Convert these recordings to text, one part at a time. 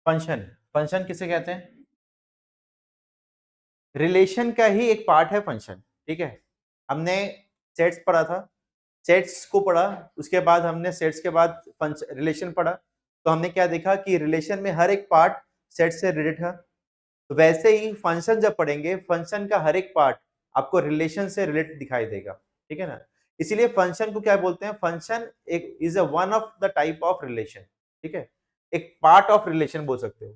Function, function किसे कहते हैं? रिलेशन का ही एक पार्ट है फंक्शन, ठीक है। हमने सेट्स पढ़ा था, सेट्स को पढ़ा, उसके बाद हमने सेट्स के बाद रिलेशन पढ़ा, तो हमने क्या देखा कि रिलेशन में हर एक पार्ट सेट से रिलेटेड है। तो वैसे ही फंक्शन जब पढ़ेंगे, फंक्शन का हर एक पार्ट आपको रिलेशन से रिलेटेड दिखाई देगा, ठीक है ना। इसीलिए फंक्शन को क्या बोलते हैं? फंक्शन एक is a one of the type of relation, ठीक है, एक पार्ट ऑफ रिलेशन बोल सकते हो,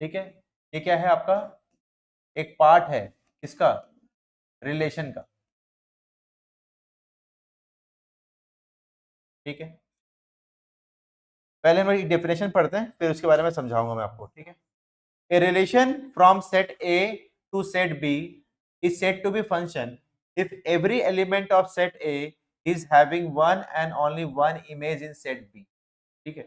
ठीक है। ये क्या है आपका? एक पार्ट है किसका? रिलेशन का, ठीक है। पहले हम एक डेफिनेशन पढ़ते हैं, फिर उसके बारे में समझाऊंगा मैं आपको, ठीक है। A relation from set A to set B is said to be function if every element of set A is having one and only one image in set B, ठीक है।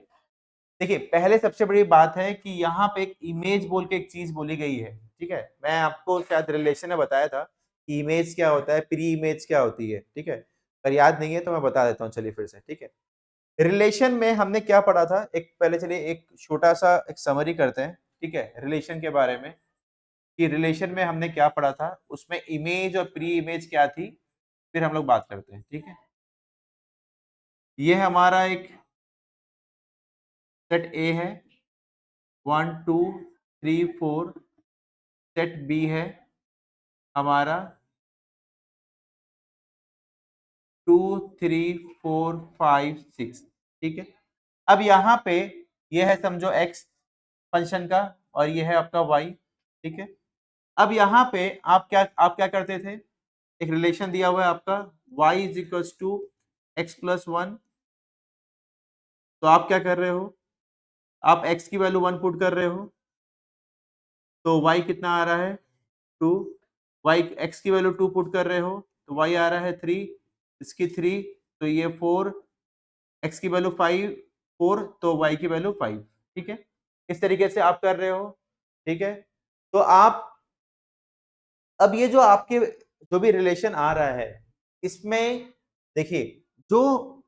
देखिए, पहले सबसे बड़ी बात है कि यहाँ पे एक इमेज बोल के एक चीज बोली गई है, ठीक है। मैं आपको शायद रिलेशन में बताया था कि इमेज क्या होता है, प्री इमेज क्या होती है, ठीक है। अगर याद नहीं है तो मैं बता देता हूँ, चलिए फिर से, ठीक है। रिलेशन में हमने क्या पढ़ा था, एक पहले चलिए एक छोटा सा एक समरी करते हैं, ठीक है, रिलेशन के बारे में, कि रिलेशन में हमने क्या पढ़ा था, उसमें इमेज और प्री इमेज क्या थी, फिर हम लोग बात करते हैं, ठीक है। ये हमारा एक सेट ए है, 1 2 3 4। सेट बी है हमारा 2 3 4 5 6, ठीक है। अब यहाँ पे ये है समझो एक्स फंक्शन का, और ये है आपका वाई, ठीक है। अब यहाँ पे आप क्या करते थे, एक रिलेशन दिया हुआ है आपका y is equals to x plus one, तो आप क्या कर रहे हो, आप x की वैल्यू 1 पुट कर रहे हो, तो y कितना आ रहा है 2, y x की वैल्यू 2 पुट कर रहे हो तो y आ रहा है 3, इसकी 3, तो ये 4, x की वैल्यू 5 4, तो y की वैल्यू 5, ठीक है। इस तरीके से आप कर रहे हो, ठीक है। तो आप अब ये जो आपके जो भी रिलेशन आ रहा है, इसमें देखिए, जो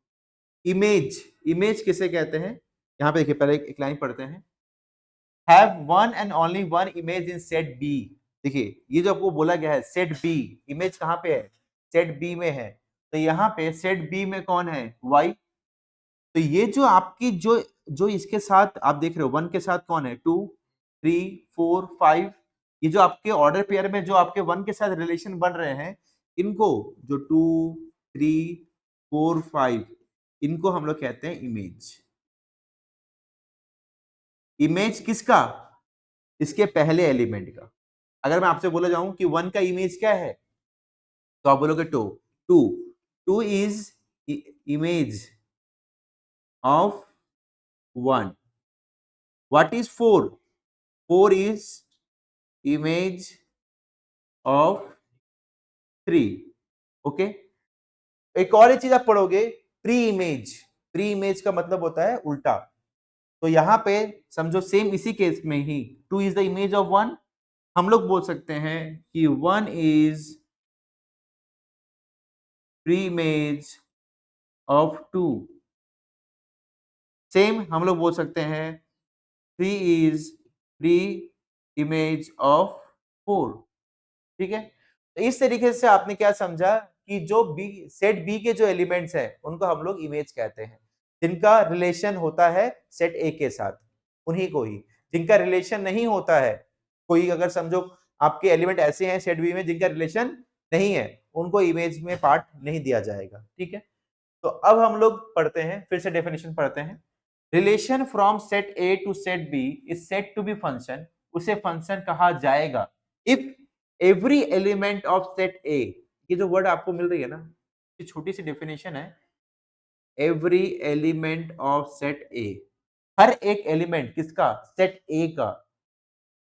इमेज, इमेज किसे कहते हैं, यहाँ पे देखिए, पहले एक लाइन पढ़ते हैं, have one and only one image in set B. देखिए, ये जो आपको बोला गया है सेट बी, इमेज कहाँ पे है, सेट बी में है, तो यहाँ पे सेट बी में कौन है, वाई। तो ये जो आपकी जो जो इसके साथ आप देख रहे हो, वन के साथ कौन है, 2 3 4 5, ये जो आपके ऑर्डर पेयर में जो आपके वन के साथ रिलेशन बन रहे हैं, इनको जो 2 3 4 5, इनको हम लोग कहते हैं इमेज। इमेज किसका, इसके पहले एलिमेंट का। अगर मैं आपसे बोला जाऊं कि वन का इमेज क्या है, तो आप बोलोगे two, two two is image of one. What is four, four is image of three, okay. एक और एक चीज आप पढ़ोगे, प्री इमेज, प्री इमेज का मतलब होता है उल्टा। तो यहाँ पे समझो सेम इसी केस में ही, two is the image of one, हम लोग बोल सकते हैं कि one is pre image of two. Same हम लोग बोल सकते हैं three is pre image of four, ठीक है। तो इस तरीके से आपने क्या समझा कि जो बी सेट बी के जो एलिमेंट्स हैं उनको हम लोग इमेज कहते हैं, जिनका रिलेशन होता है सेट ए के साथ, उन्हीं को ही। जिनका रिलेशन नहीं होता है, कोई अगर समझो आपके एलिमेंट ऐसे हैं सेट बी में जिनका रिलेशन नहीं है, उनको इमेज में पार्ट नहीं दिया जाएगा, ठीक है। तो अब हम लोग पढ़ते हैं, फिर से डेफिनेशन पढ़ते हैं। Relation from set A to set B is set to be function, उसे फंक्शन कहा जाएगा if every element of set A. ये जो वर्ड आपको मिल रही है ना, ये छोटी सी डेफिनेशन है, every element of set A, हर एक एलिमेंट किसका, सेट ए का,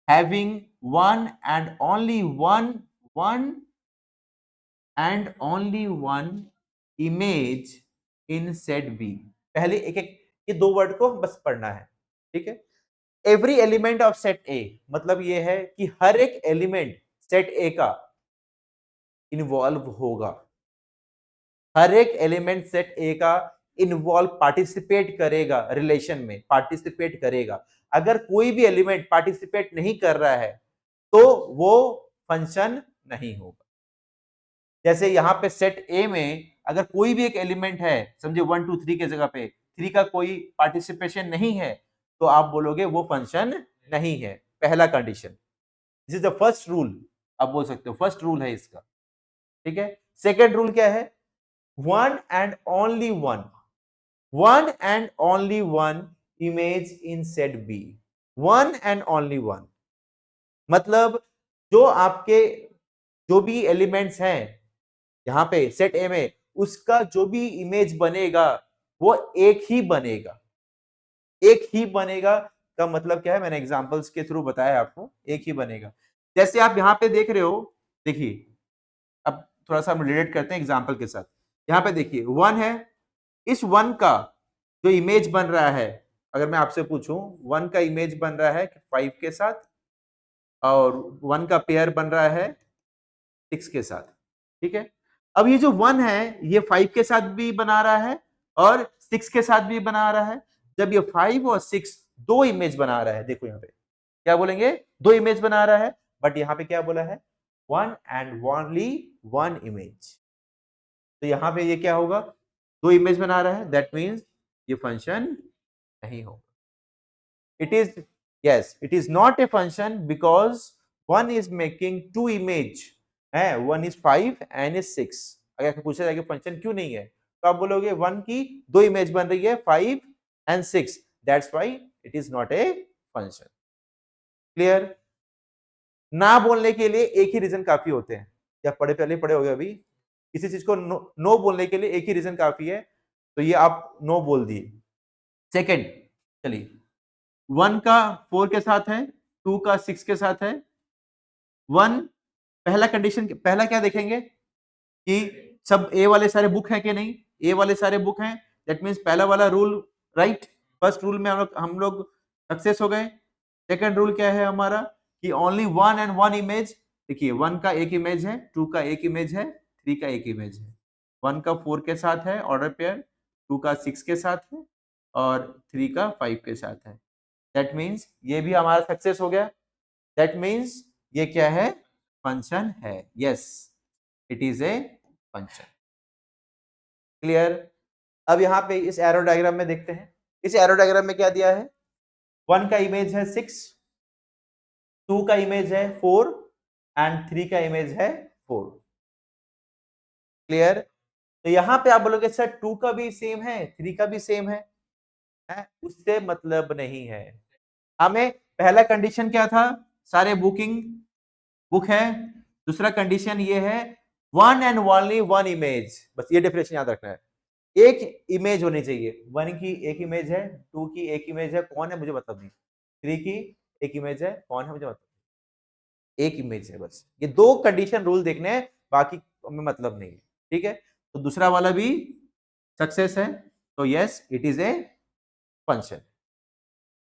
having one and only one, one and only one image in set B. पहले एक एक ये दो वर्ड को बस पढ़ना है, ठीक है। एवरी एलिमेंट ऑफ सेट ए मतलब ये है कि हर एक एलिमेंट सेट ए का इन्वॉल्व होगा, हर एक एलिमेंट सेट ए का इन्वॉल्व पार्टिसिपेट करेगा रिलेशन में, पार्टिसिपेट करेगा। अगर कोई भी एलिमेंट पार्टिसिपेट नहीं कर रहा है तो वो फंक्शन नहीं होगा। जैसे यहाँ पे सेट ए में अगर कोई भी एक एलिमेंट है, समझे 1 2 3 के जगह पे 3 का कोई पार्टिसिपेशन नहीं है, तो आप बोलोगे वो फंक्शन नहीं है। पहला condition, this is the first rule, आप बोल सकते हो फर्स्ट रूल है इसका, ठीक है। सेकेंड रूल क्या है, one and only one image in set B, one and only one, मतलब जो आपके जो भी एलिमेंट्स हैं यहां पे सेट ए में, उसका जो भी इमेज बनेगा वो एक ही बनेगा। एक ही बनेगा का मतलब क्या है, मैंने एग्जांपल्स के थ्रू बताया आपको, एक ही बनेगा। जैसे आप यहां पे देख रहे हो, देखिए अब थोड़ा सा हम रिलेट करते हैं एग्जांपल के साथ। यहां पे देखिए वन है, इस वन का जो इमेज बन रहा है, अगर मैं आपसे पूछूं वन का इमेज बन रहा है 5 के साथ और वन का पेयर बन रहा है 6 के साथ, ठीक है। अब ये जो 1 है ये 5 के साथ भी बना रहा है और 6 के साथ भी बना रहा है। जब ये 5 और 6 दो इमेज बना रहा है, देखो यहाँ पे क्या बोलेंगे, दो इमेज बना रहा है, बट यहाँ पे क्या बोला है, one and only one image. तो यहाँ पे ये क्या होगा, दो इमेज बना रहा है, दैट मीन्स ये फंक्शन नहीं होगा। It is, yes, it is not a function because one is making two image, है, one is 5 and is 6। अगर पूछा जाए कि फंक्शन क्यों नहीं है, तो आप बोलोगे वन की दो इमेज बन रही है 5 and 6, that's why it is not a function। Clear? ना बोलने के लिए एक ही रीजन काफी होते हैं, या पहले पढ़े हो गए अभी, किसी चीज को नो बोलने के लिए एक ही रीजन काफी है, तो ये आप नो बोल दिए। सेकंड, चलिए 1 का 4 के साथ है, 2 का 6 के साथ है। 1 पहला कंडीशन, पहला क्या देखेंगे कि सब ए वाले सारे बुक है कि नहीं, ए वाले सारे बुक हैं, दैट मींस पहला वाला रूल राइट, फर्स्ट रूल में हम लोग सक्सेस हो गए। सेकंड रूल क्या है हमारा कि only one and one image, देखिए 1 का एक इमेज है, 2 का एक इमेज है, 3 का एक इमेज है। 1 का 4 के साथ है ऑर्डर पेयर, 2 का 6 के साथ है और 3 का 5 के साथ है। दैट मीन्स ये भी हमारा सक्सेस हो गया। दैट मीन्स ये क्या है, फंक्शन है। Yes, it is a function. Clear? अब यहाँ पे इस एरो डायग्राम में देखते हैं, इस एरो डायग्राम में क्या दिया है, 1 का इमेज है 6, 2 का इमेज है 4 एंड 3 का इमेज है 4। क्लियर? तो यहाँ पे आप बोलोगे सर 2 का भी सेम है, 3 का भी सेम है, उससे मतलब नहीं है। हमें पहला कंडीशन क्या था, सारे बुक है। दूसरा कंडीशन ये है one and only one image, बस ये डेफिनेशन याद रखना है। एक इमेज होनी चाहिए, 1 की एक इमेज है, 2 की एक इमेज है, कौन है मुझे मतलब नहीं, 3 की एक इमेज है, कौन है मुझे मतलब, एक इमेज है बस। ये दो कंडीशन रूल देखने हैं, बाकी में मतलब नहीं है, ठीक है। तो दूसरा वाला भी सक्सेस है, तो yes it is a function.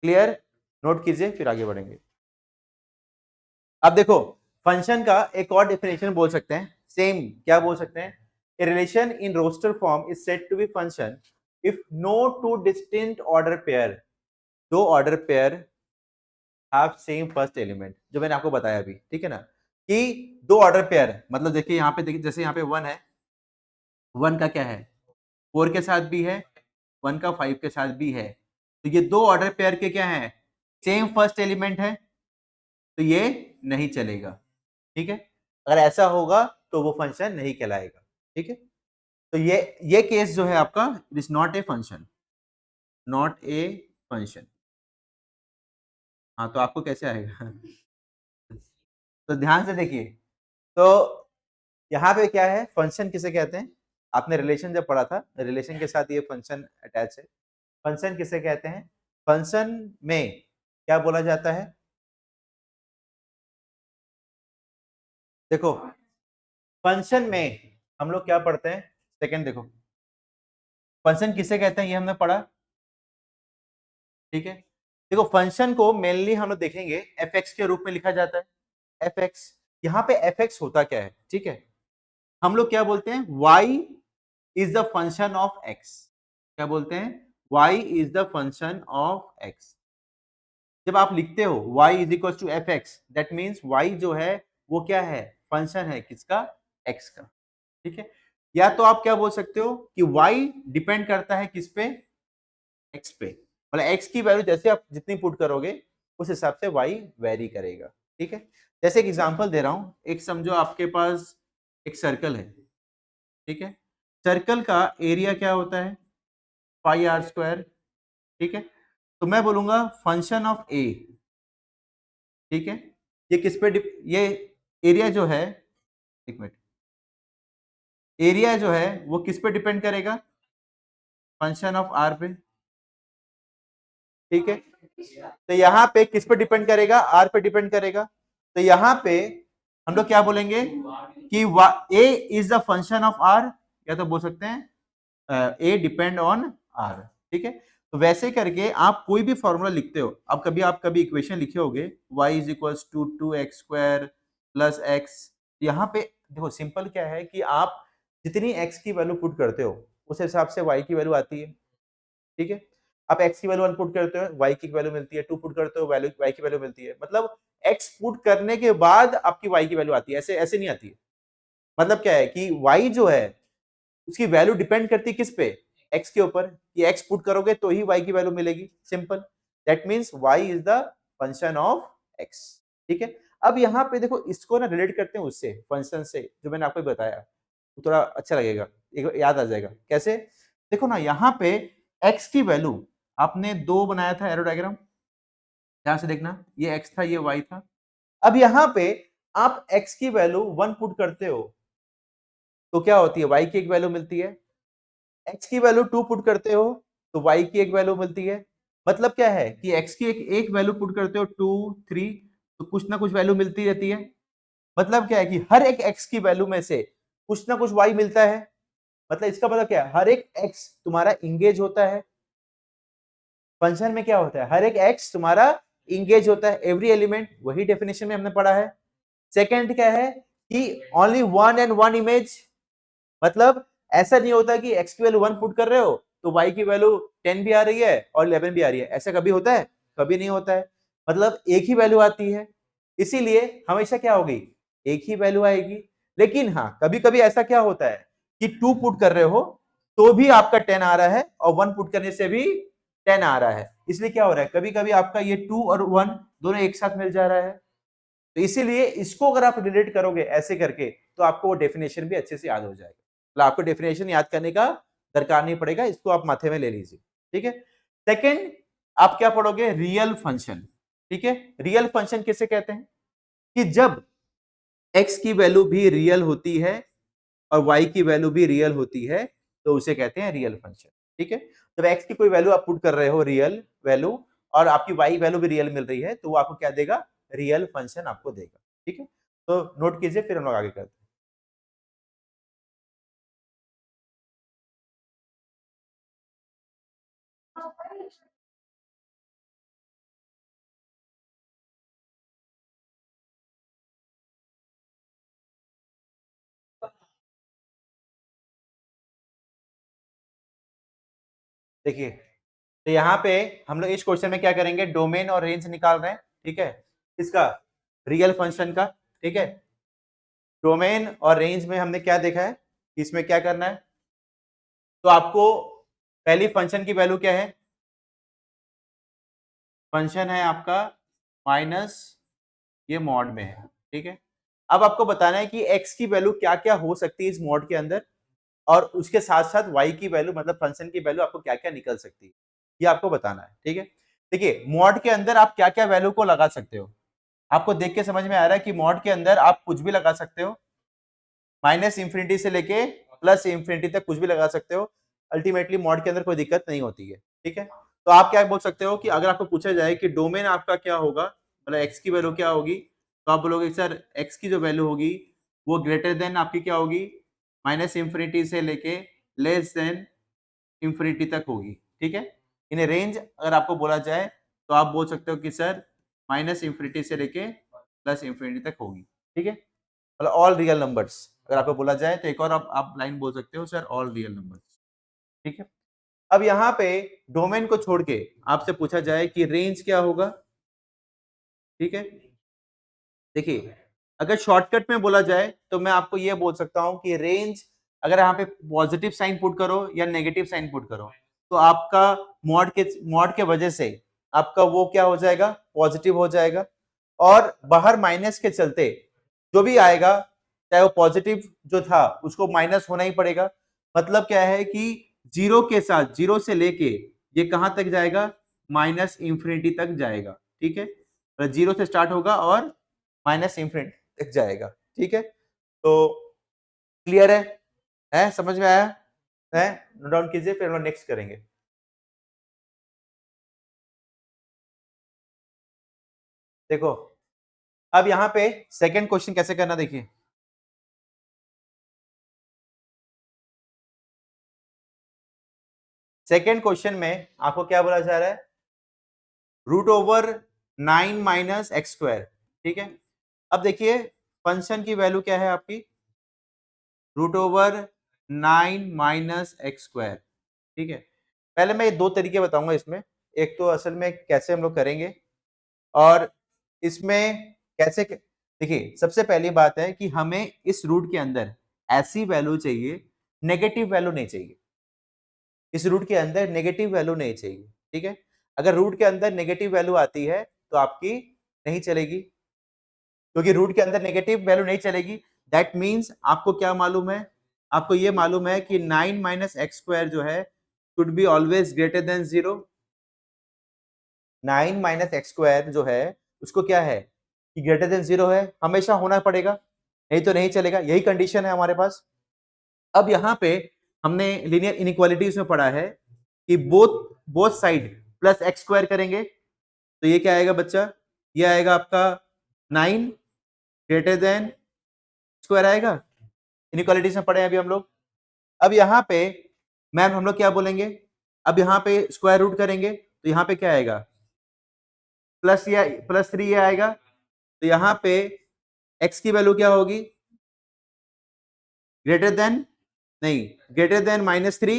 Clear? Note कीजिए फिर आगे बढ़ेंगे। अब देखो फंक्शन का एक और डेफिनेशन बोल सकते हैं, सेम क्या बोल सकते हैं, a relation in roster form is said to be function if no two distinct order pair, दो order pair have same first element, जो मैंने आपको बताया अभी, ठीक है ना, कि दो ऑर्डर पेयर, मतलब देखिए यहाँ पे, देखिए जैसे यहाँ पे 1 है, 1 का क्या है 4 के साथ भी है, 1 का 5 के साथ भी है, तो ये दो ऑर्डर पेयर के क्या है, सेम फर्स्ट एलिमेंट है, तो ये नहीं चलेगा, ठीक है। अगर ऐसा होगा तो वो फंक्शन नहीं कहलाएगा, ठीक है। तो ये केस जो है आपका, it is not a function, not a function. हाँ, तो आपको कैसे आएगा तो ध्यान से देखिए, तो यहाँ पे क्या है, फंक्शन किसे कहते हैं, आपने रिलेशन जब पढ़ा था, रिलेशन के साथ ये फंक्शन अटैच है। फंक्शन किसे कहते हैं, फंक्शन में क्या बोला जाता है, देखो फंक्शन में हम लोग क्या पढ़ते हैं, सेकंड देखो, फंक्शन किसे कहते हैं ये हमने पढ़ा, ठीक है। देखो फंक्शन को मेनली हम लोग देखेंगे एफ एक्स के रूप में लिखा जाता है, एफ एक्स। यहाँ पे एफ एक्स होता क्या है, ठीक है, हम लोग क्या बोलते हैं, y is the function of x, क्या बोलते हैं, y is the function of x। जब आप लिखते हो y is equal to f x, that means y जो है वो क्या है, फंक्शन है किसका, x का। ठीक है, या तो आप क्या बोल सकते हो कि y डिपेंड करता है किस पे, x पे, मतलब x की वैल्यू जैसे आप जितनी पुट करोगे उस हिसाब से y वेरी करेगा। ठीक है, जैसे एक एग्जांपल दे रहा हूं, एक समझो आपके पास एक सर्कल है। ठीक है, सर्कल का एरिया क्या होता है, पाई आर स्क्वायर। ठीक है, तो मैं बोलूंगा फंक्शन ऑफ ए। ठीक है, ये किस पे ये एरिया जो है, एक मिनट, एरिया जो है वो किस पे डिपेंड करेगा, फंक्शन ऑफ आर पे। ठीक है, तो यहाँ पे किस पे डिपेंड करेगा, आर पे डिपेंड करेगा। तो यहाँ पे हम लोग क्या बोलेंगे कि A is the function of R, या तो बोल सकते हैं ए डिपेंड ऑन आर। ठीक है, तो वैसे करके आप कोई भी फॉर्मूला लिखते हो, अब कभी आप कभी इक्वेशन लिखे होगे y is equals to 2x² plus x. यहाँ पे देखो सिंपल क्या है कि आप जितनी x की वैल्यू पुट करते हो उस हिसाब से y की वैल्यू आती है। ठीक है, आप x की वैल्यू 1 पुट करते हो y की वैल्यू मिलती है, 2 पुट करते हो वैल्यू y की वैल्यू मिलती है, मतलब x पुट करने के बाद आपकी y की वैल्यू आती है, ऐसे ऐसे नहीं आती है। मतलब क्या है कि y जो है उसकी वैल्यू डिपेंड करती है किस पे, x के ऊपर, कि x पुट करोगे तो ही y की वैल्यू मिलेगी, simple. That means y is the function of x। ठीक है, अब यहाँ पे देखो इसको ना रिलेट करते हैं उससे फंक्शन से जो मैंने आपको बताया, तो थोड़ा अच्छा लगेगा, एक याद आ जाएगा कैसे। देखो ना यहाँ पे x की वैल्यू आपने 2 बनाया था एरो डायग्राम, ध्यान से देखना, ये x था ये y था। अब यहाँ पे आप x की वैल्यू 1 पुट करते हो तो क्या होती है, y की एक वैल्यू मिलती है। x की वैल्यू 2 पुट करते हो तो y की एक वैल्यू मिलती है। मतलब क्या है कि x की एक वैल्यू पुट करते हो 2 3, तो कुछ ना कुछ वैल्यू मिलती रहती है। मतलब क्या है कि हर एक x की वैल्यू में से कुछ ना कुछ y मिलता है। मतलब इसका मतलब क्या है, हर एक x तुम्हारा इंगेज होता है। फंक्शन में क्या होता है, हर एक x तुम्हारा इंगेज होता है, एवरी एलिमेंट, वही डेफिनेशन में हमने पढ़ा है। सेकंड क्या है कि only one and one image, मतलब ऐसा नहीं होता कि x की वैल्यू 1 पुट कर रहे हो तो y की वैल्यू 10 भी आ रही है और 11 भी आ रही है, ऐसा कभी होता है, कभी नहीं होता है। मतलब एक ही वैल्यू आती है, इसीलिए हमेशा क्या होगी, एक ही वैल्यू आएगी। लेकिन हाँ कभी कभी ऐसा क्या होता है कि 2 पुट कर रहे हो तो भी आपका 10 आ रहा है और 1 पुट करने से भी 10 आ रहा है। इसलिए क्या हो रहा है, कभी कभी आपका ये 2 और 1 दोनों एक साथ मिल जा रहा है। तो इसीलिए इसको अगर आप रिलेट करोगे ऐसे करके तो आपको वो डेफिनेशन भी अच्छे से याद हो जाएगा। मतलब आपको डेफिनेशन याद करने का दरकार नहीं पड़ेगा, इसको आप माथे में ले लीजिए। ठीक है, सेकंड आप क्या पढ़ोगे, रियल फंक्शन। ठीक है, रियल फंक्शन किसे कहते हैं, कि जब x की वैल्यू भी रियल होती है और y की वैल्यू भी रियल होती है तो उसे कहते हैं रियल फंक्शन। ठीक है, जब x की कोई वैल्यू आप पुट कर रहे हो, रियल वैल्यू, और आपकी y वैल्यू भी रियल मिल रही है तो वो आपको क्या देगा, रियल फंक्शन आपको देगा। ठीक है, तो नोट कीजिए फिर हम लोग आगे करते हैं। देखिए, तो यहाँ पे हम लोग इस क्वेश्चन में क्या करेंगे, डोमेन और रेंज निकाल रहे हैं। ठीक है, इसका रियल फंक्शन का। ठीक है, डोमेन और रेंज में हमने क्या देखा है कि इसमें क्या करना है, तो आपको पहली फंक्शन की वैल्यू क्या है, फंक्शन है आपका माइनस, ये मॉड में है। ठीक है, अब आपको बताना है कि x की वैल्यू क्या क्या हो सकती है इस मॉड के अंदर, और उसके साथ साथ y की वैल्यू मतलब फंक्शन की वैल्यू आपको क्या क्या निकल सकती है, ये आपको बताना है। ठीक है, देखिए मॉड के अंदर आप क्या क्या वैल्यू को लगा सकते हो, आपको देख के समझ में आ रहा है कि मॉड के अंदर आप कुछ भी लगा सकते हो, माइनस इंफिनिटी से लेके प्लस इंफिनिटी तक कुछ भी लगा सकते हो। अल्टीमेटली मॉड के अंदर कोई दिक्कत नहीं होती है। ठीक है, तो आप क्या बोल सकते हो कि अगर आपको पूछा जाए कि डोमेन आपका क्या होगा, मतलब एक्स की वैल्यू क्या होगी, तो आप बोलोगे सर एक्स की जो वैल्यू होगी वो ग्रेटर देन आपकी क्या होगी, माइनस इंफिनिटी से लेके लेस देन इंफिनिटी तक होगी। ठीक है, इन्हें रेंज अगर आपको बोला जाए तो आप बोल सकते हो कि सर माइनस इंफिनिटी से लेके प्लस इंफिनिटी तक होगी। ठीक है, मतलब ऑल रियल नंबर्स अगर आपको बोला जाए तो एक और आप लाइन बोल सकते हो सर ऑल रियल नंबर्स। ठीक है, अब यहाँ पे डोमेन को छोड़ के आपसे पूछा जाए कि रेंज क्या होगा, ठीक है। देखिए, अगर शॉर्टकट में बोला जाए तो मैं आपको ये बोल सकता हूं कि रेंज, अगर यहाँ पे पॉजिटिव साइन पुट करो या नेगेटिव साइन पुट करो, तो आपका मॉड के वजह से आपका वो क्या हो जाएगा, पॉजिटिव हो जाएगा। और बाहर माइनस के चलते जो भी आएगा, चाहे वो पॉजिटिव जो था उसको माइनस होना ही पड़ेगा। मतलब क्या है कि जीरो के साथ, जीरो से लेके ये कहां तक जाएगा, माइनस इंफिनिटी तक जाएगा, ठीक है। जीरो से स्टार्ट होगा और माइनस इंफिनिटी तक जाएगा, ठीक है। तो क्लियर है समझ में आया है? नोट डाउन कीजिए, फिर हम लोग नेक्स्ट करेंगे। देखो, अब यहां पे सेकंड क्वेश्चन कैसे करना, देखिए। सेकंड क्वेश्चन में आपको क्या बोला जा रहा है, root over 9 minus x square, ठीक है। अब देखिए, फंक्शन की वैल्यू क्या है आपकी, root over 9 minus x square, ठीक है। पहले मैं ये दो तरीके बताऊंगा इसमें, एक तो असल में कैसे हम लोग करेंगे, और इसमें कैसे देखिए, सबसे पहली बात है कि हमें इस रूट के अंदर ऐसी वैल्यू चाहिए, नेगेटिव वैल्यू नहीं चाहिए। इस रूट के अंदर नेगेटिव वैल्यू नहीं चाहिए, ठीक है। अगर रूट के अंदर नेगेटिव वैल्यू आती है तो आपकी नहीं चलेगी, क्योंकि रूट के अंदर नेगेटिव वैल्यू नहीं चलेगी। दैट मीन्स आपको क्या मालूम है, आपको ये मालूम है कि 9 माइनस एक्स स्क्वायर जो है should be always greater than 0। 9 minus x square जो है उसको क्या है कि ग्रेटर देन 0 है, हमेशा होना पड़ेगा, नहीं तो नहीं चलेगा, यही कंडीशन है हमारे पास। अब यहाँ पे हमने लीनियर इनइक्वालिटीज में पढ़ा है कि both both side plus x square करेंगे, तो ये क्या आएगा बच्चा, ये आएगा आपका 9 ग्रेटर देन स्क्वायर आएगा। इनइक्वालिटीज में पढ़े अभी हम लोग। अब यहाँ पे मैम हम लोग क्या बोलेंगे, अब यहाँ पे स्क्वायर रूट करेंगे तो यहाँ पे क्या आएगा, प्लस या प्लस 3 आएगा। तो यहाँ पे x की वैल्यू क्या होगी, ग्रेटर देन, नहीं, ग्रेटर देन -3।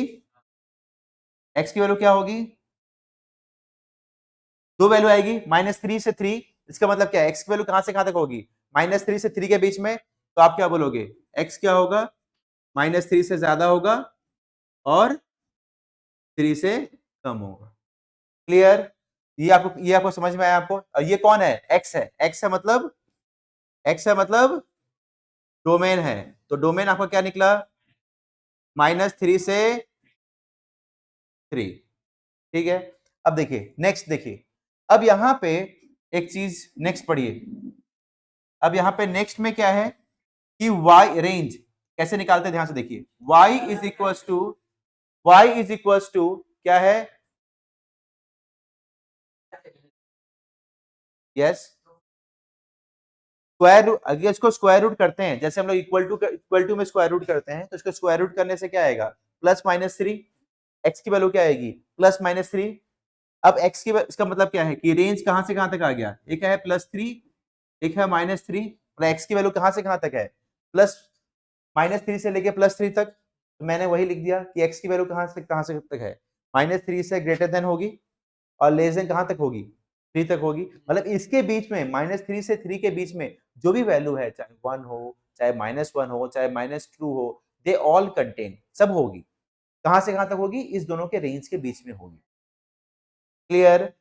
x की वैल्यू क्या होगी, दो वैल्यू आएगी, -3 से 3। इसका मतलब क्या है, x की वैल्यू कहां से कहां तक होगी, -3 से 3 के बीच में। तो आप क्या बोलोगे, x क्या होगा, -3 से ज्यादा होगा और 3 से कम होगा। क्लियर, ये आपको समझ में आया आपको। और ये कौन है, x है, x है मतलब, x है मतलब डोमेन है। तो डोमेन आपका क्या निकला, -3 से 3, ठीक है। अब देखिए नेक्स्ट, देखिए अब यहां पे एक चीज नेक्स्ट पढ़िए। अब यहां पे नेक्स्ट में क्या है कि y रेंज कैसे निकालते हैं, ध्यान से देखिए। y इज इक्वल टू क्या है, यस, स्क्वायर रूट। अगर इसको स्क्वायर रूट करते हैं, जैसे हम लोग इक्वल टू में स्क्वायर रूट करते हैं, तो इसको स्क्वायर रूट करने से क्या आएगा, +-3। x की वैल्यू क्या आएगी, +-3। अब x की इसका मतलब क्या है कि रेंज कहां से कहां तक आ गया, एक है +3, एक है -3, और x की वैल्यू कहां से कहां तक है, प्लस -3 से लेके +3 तक। तो मैंने वही लिख दिया कि x की वैल्यू कहां से तक है, -3 से ग्रेटर देन होगी और लेस देन कहां तक होगी, 3 तक होगी। मतलब इसके बीच में -3 से 3 के बीच में जो भी वैल्यू है, चाहे 1 हो, चाहे -1 हो, चाहे -2 हो, दे ऑल कंटेन, सब होगी। कहां से कहां तक होगी, इस दोनों के रेंज के बीच में होगी। क्लियर।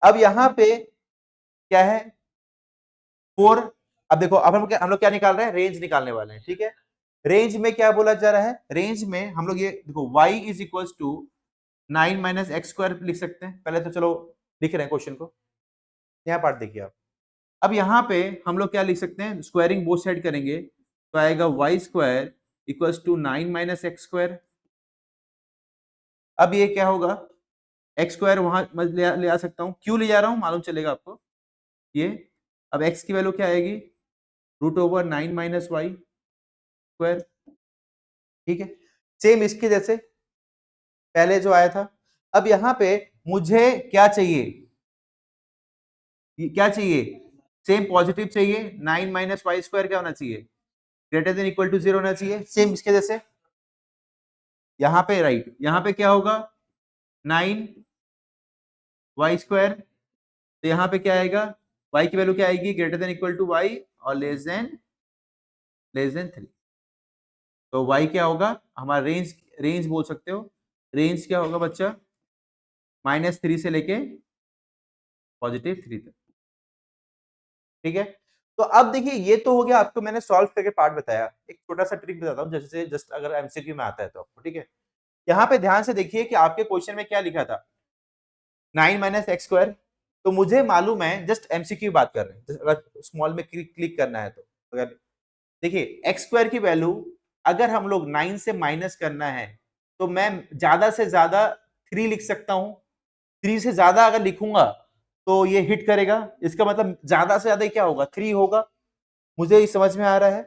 अब यहां पे क्या है, 4। अब देखो, अब हम लोग क्या निकाल रहे हैं, रेंज निकालने वाले हैं, ठीक है। रेंज में क्या बोला जा रहा है, रेंज में हम लोग ये देखो, y is equal to 9 minus x square लिख सकते हैं। पहले तो चलो लिख रहे हैं क्वेश्चन को, यहाँ पार्ट देखिए आप। अब यहाँ पे हम लोग क्या लिख सकते हैं, स्क्वायरिंग बोथ साइड करेंगे तो आएगा y square equal to 9 minus x square. अब ये क्या होगा, एक्स स्क्वायर वहां मैं ले आ सकता हूँ, क्यों ले जा रहा हूँ मालूम चलेगा आपको ये। अब x की वैल्यू क्या आएगी, √9 माइनस वाई स्क्वायर, ठीक है। सेम इसके जैसे पहले जो आया था। अब यहाँ पे मुझे क्या चाहिए, क्या चाहिए, सेम पॉजिटिव चाहिए। 9 माइनस वाई स्क्वायर क्या होना चाहिए, ग्रेटर देन इक्वल टू 0 होना चाहिए, सेम इसके जैसे। यहाँ पे राइट, यहाँ पे क्या होगा, 9y²। तो यहाँ पे क्या आएगा, y की वैल्यू क्या आएगी, greater than equal to y और लेस देन 3। तो y क्या होगा हमारा, रेंज रेंज बोल सकते हो, रेंज क्या होगा बच्चा, -3 से लेके +3 तक। ठीक है, तो अब देखिए ये तो हो गया, आपको मैंने सॉल्व करके पार्ट बताया। एक छोटा सा ट्रिक बताता हूँ, जैसे जस्ट अगर एमसीक्यू में आता है तो आपको, ठीक है। यहाँ पे ध्यान से देखिए कि आपके क्वेश्चन में क्या लिखा था, 9 - x²। तो मुझे मालूम है, जस्ट एमसीक्यू बात कर रहे हैं, अगर स्मॉल में क्लिक करना है तो अगर देखिए x² की वैल्यू अगर हम लोग 9 से माइनस करना है तो मैं ज्यादा से ज्यादा 3 लिख सकता हूं। 3 से ज्यादा अगर लिखूंगा तो ये हिट करेगा, इसका मतलब ज्यादा से ज्यादा क्या होगा, 3 होगा। मुझे ये समझ में आ रहा है,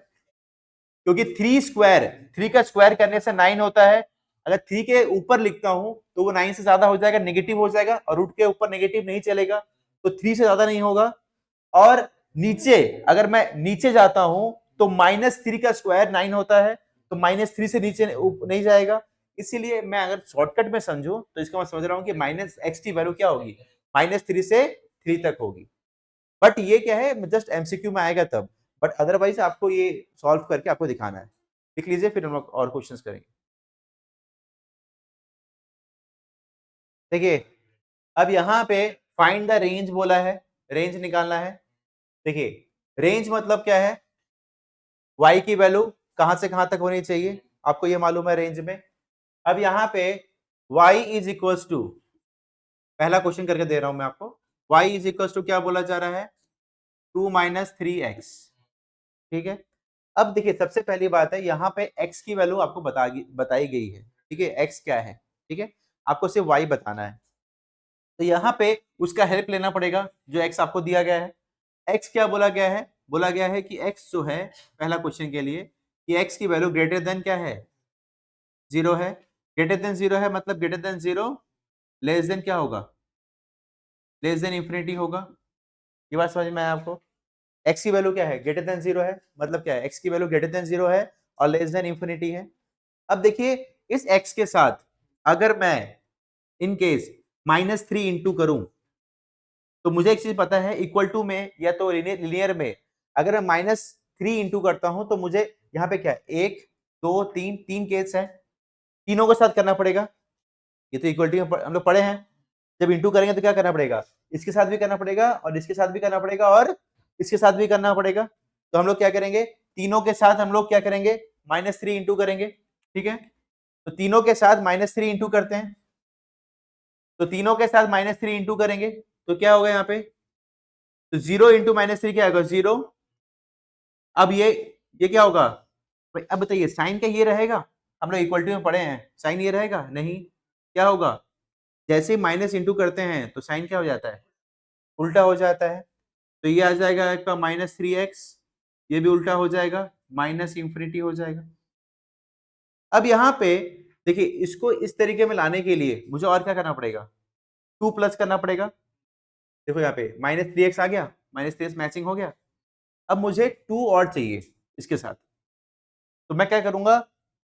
क्योंकि 3 का स्क्वायर करने से 9 होता है। अगर 3 के ऊपर लिखता हूं तो वो 9 से ज्यादा हो जाएगा, नेगेटिव हो जाएगा, और रूट के ऊपर नेगेटिव नहीं चलेगा, तो 3 से ज्यादा नहीं होगा। और नीचे अगर मैं नीचे जाता हूं तो -3 का स्क्वायर 9 होता है, तो -3 से नीचे नहीं जाएगा। इसीलिए मैं अगर शॉर्टकट में समझूं तो इसका मैं समझ रहा हूं कि -x की वैल्यू क्या होगी, -3 से 3 तक होगी। बट ये क्या है, जस्ट एमसीक्यू में आएगा तब, बट अदरवाइज आपको ये सॉल्व करके आपको दिखाना है। लिख लीजिए, फिर हम लोग और क्वेश्चंस करेंगे। देखिए, अब यहाँ पे फाइंड द रेंज बोला है, रेंज निकालना है। देखिए, रेंज मतलब क्या है, y की वैल्यू कहां से कहां तक होनी चाहिए, आपको ये मालूम है रेंज में। अब यहाँ पे y इज इक्वल टू, पहला क्वेश्चन करके दे रहा हूं मैं आपको, y इज इक्वल टू क्या बोला जा रहा है, 2 - 3x। ठीक है, अब देखिए सबसे पहली बात है, यहाँ पे x की वैल्यू आपको बताई गई है। ठीक है, x क्या है, ठीक है, आपको सिर्फ y बताना है। तो यहाँ पे उसका हेल्प लेना पड़ेगा, जो x आपको दिया गया है। x क्या बोला गया है, बोला गया है कि x जो है, पहला क्वेश्चन के लिए, कि x की वैल्यू ग्रेटर देन क्या है, 0 है। ग्रेटर देन 0 है मतलब ग्रेटर देन 0, लेस देन क्या होगा, लेस देन इंफिनिटी होगा। ये बात समझ में आया आपको। x की वैल्यू क्या है, ग्रेटर देन 0 है, मतलब क्या है, x की वैल्यू ग्रेटर देन 0 है और लेस देन इंफिनिटी है। अब देखिए, इस x के साथ अगर मैं इन केस -3 इंटू करूं, तो मुझे एक चीज पता है, इक्वल टू में या तो लिनियर में अगर मैं -3 इंटू करता हूं तो मुझे यहाँ पे क्या है, 1 2 3, 3 केस है, तीनों के साथ करना पड़ेगा। ये तो इक्वलिटी में हम लोग पढ़े हैं, जब इंटू करेंगे तो क्या करना पड़ेगा, इसके साथ भी करना पड़ेगा और इसके साथ भी करना पड़ेगा और इसके साथ भी करना पड़ेगा। तो हम लोग क्या करेंगे, तीनों के साथ हम लोग क्या करेंगे, -3 इंटू करेंगे। ठीक है, तो तीनों के साथ -3 इंटू करते हैं, तो तीनों के साथ -3 इंटू करेंगे तो क्या होगा यहाँ पे, तो 0 इंटू -3 क्या होगा, 0। अब ये क्या होगा भाई, अब बताइए साइन का ये रहेगा, हम लोग इक्वलिटी में पढ़े हैं, साइन ये रहेगा नहीं, क्या होगा, जैसे ही माइनस इंटू करते हैं तो साइन क्या हो जाता है, उल्टा हो जाता है। तो ये आ जाएगा आपका -3x, ये भी उल्टा हो जाएगा, माइनस इंफिनिटी हो जाएगा। अब यहाँ पे देखिए, इसको इस तरीके में लाने के लिए मुझे और क्या करना पड़ेगा, 2 प्लस करना पड़ेगा। देखो यहाँ पे -3x आ गया, -3x मैचिंग हो गया। अब मुझे 2 और चाहिए इसके साथ, तो मैं क्या करूंगा,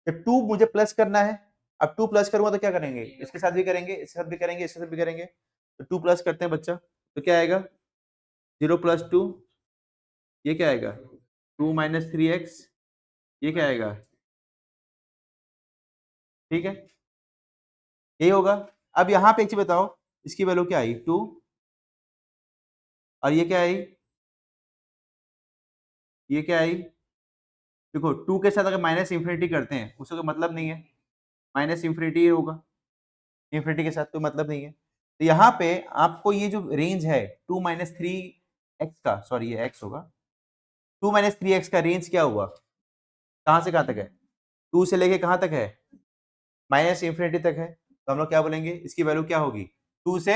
जब 2 मुझे प्लस करना है, अब 2 प्लस करूंगा तो क्या करेंगे, इसके साथ भी करेंगे, इसके साथ भी करेंगे, इसके साथ भी करेंगे, तो 2 प्लस करते हैं बच्चा, तो क्या आएगा, 0 + 2, ये क्या आएगा, 2 - 3x, ये क्या आएगा, ठीक है, यही होगा। अब यहाँ पे एक चीज बताओ, इसकी वैल्यू क्या आई, 2, और ये क्या आई, ये क्या आई, देखो 2 के साथ अगर माइनस इंफिनिटी करते हैं उसका कोई मतलब नहीं है, माइनस इंफिनिटी होगा, इंफिनिटी के साथ कोई मतलब नहीं है। तो यहाँ पे आपको ये जो रेंज है 2 - 3x का, सॉरी ये x होगा, 2 - 3x का रेंज क्या हुआ, कहां से कहां तक है, 2 से लेके कहां तक है, माइनस इंफिनिटी तक है। तो हम लोग क्या बोलेंगे, इसकी वैल्यू क्या होगी, 2 से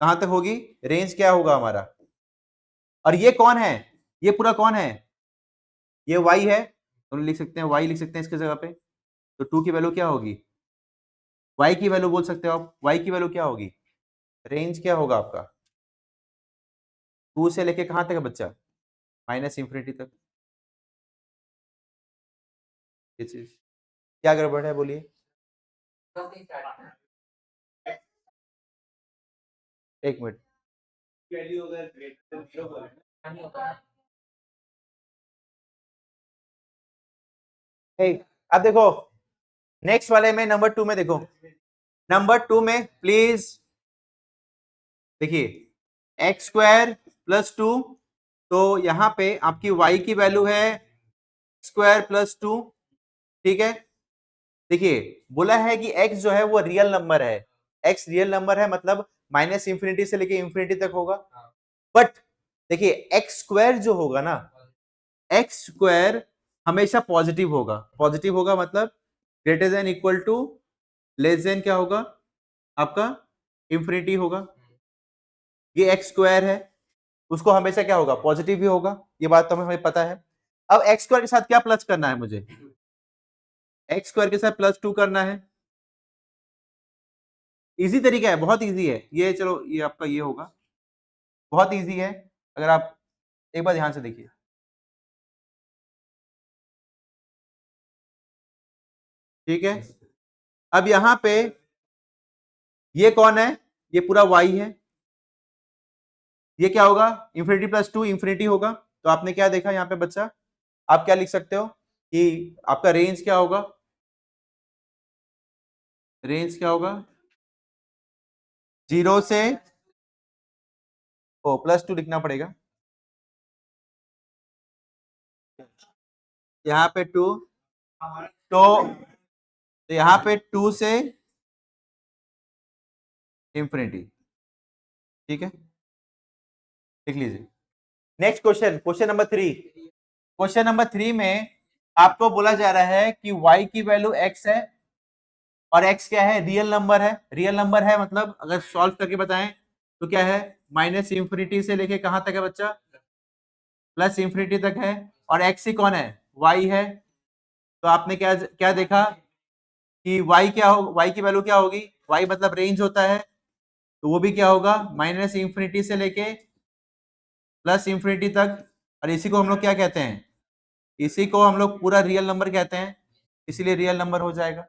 कहां तक होगी, रेंज क्या होगा हमारा, और ये कौन है, ये पूरा कौन है, ये y है, तो लिख सकते हैं y, लिख सकते हैं इसके जगह पे। तो 2 की वैल्यू क्या होगी, y की वैल्यू बोल सकते हो आप, y की वैल्यू क्या होगी, रेंज क्या होगा आपका, 2 से लेके कहां तक है बच्चा, माइनस इंफिनिटी तक। ये चीज क्या गड़बड़ है बोलिए। एक मिनट, अब देखो नेक्स्ट वाले में नंबर 2 में देखो, नंबर 2 में प्लीज देखिए एक्स स्क्वायर प्लस 2, तो यहां पे आपकी y की वैल्यू है स्क्वायर प्लस 2, ठीक है। देखिए बोला है कि x जो है वो रियल नंबर है, x रियल नंबर है, मतलब माइनस इंफिनिटी से लेके इंफिनिटी तक होगा। बट देखिए एक्स स्क्वायर जो होगा ना, एक्स स्क्वायर हमेशा पॉजिटिव होगा, पॉजिटिव होगा मतलब greater than equal to less than क्या होगा आपका इंफिनिटी होगा। ये एक्स स्क्वायर है, उसको हमेशा क्या होगा पॉजिटिव ही होगा, ये बात तो हमें पता है। अब एक्स स्क्वायर के साथ क्या प्लस करना है मुझे, एक्स स्क्वायर के साथ प्लस 2 करना है। इजी तरीका है, बहुत इजी है ये, चलो ये आपका ये होगा, बहुत इजी है, अगर आप एक बार ध्यान से देखिए। ठीक है, अब यहां पे ये कौन है, ये पूरा y है, ये क्या होगा इंफिनिटी प्लस 2 इंफिनिटी होगा। तो आपने क्या देखा यहाँ पे बच्चा, आप क्या लिख सकते हो कि आपका रेंज क्या होगा, रेंज क्या होगा 0 से ओ प्लस 2 लिखना पड़ेगा, यहाँ पे 2, तो यहाँ पे 2 से इंफिनिटी, ठीक है लिख लीजिए। Next question, question number 3, question number 3 में आपको बोला जा रहा है कि y की वैल्यू x है और x क्या है रियल नंबर है, रियल नंबर है मतलब अगर सॉल्व करके बताएं तो क्या है माइनस इंफिनिटी से लेके कहां तक है बच्चा, प्लस इंफिनिटी तक है, और x ही कौन है y है। तो आपने क्या क्या देखा कि y क्या हो, y की वैल्यू क्या होगी, y मतलब रेंज होता है, तो वो भी क्या होगा माइनस इंफिनिटी से लेके प्लस इंफिनिटी तक। और इसी को हम लोग क्या कहते हैं, इसी को हम लोग पूरा रियल नंबर कहते हैं, इसीलिए रियल नंबर हो जाएगा।